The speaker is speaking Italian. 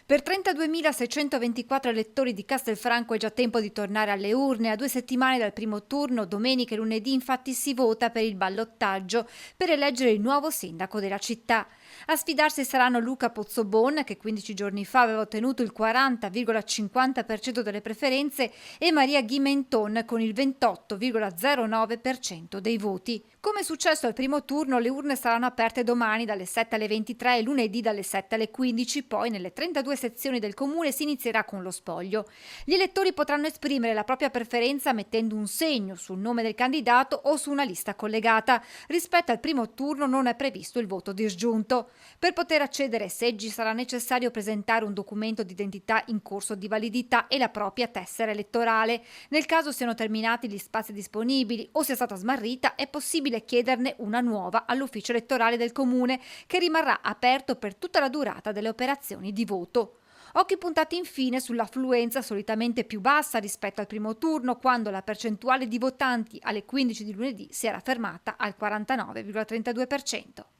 Per 32.624 elettori di Castelfranco è già tempo di tornare alle urne. A 2 settimane dal primo turno, domenica e lunedì, infatti si vota per il ballottaggio per eleggere il nuovo sindaco della città. A sfidarsi saranno Luca Pozzobon, che 15 giorni fa aveva ottenuto il 40,50% delle preferenze, e Maria Ghimenton con il 28,09% dei voti. Come è successo al primo turno, le urne saranno aperte domani dalle 7 alle 23 e lunedì dalle 7 alle 15, poi nelle 32 sezioni del comune si inizierà con lo spoglio. Gli elettori potranno esprimere la propria preferenza mettendo un segno sul nome del candidato o su una lista collegata. Rispetto al primo turno non è previsto il voto disgiunto. Per poter accedere ai seggi sarà necessario presentare un documento d'identità in corso di validità e la propria tessera elettorale. Nel caso siano terminati gli spazi disponibili o sia stata smarrita, è possibile chiederne una nuova all'ufficio elettorale del comune, che rimarrà aperto per tutta la durata delle operazioni di voto. Occhi puntati infine sull'affluenza, solitamente più bassa rispetto al primo turno, quando la percentuale di votanti alle 15 di lunedì si era fermata al 49,32%.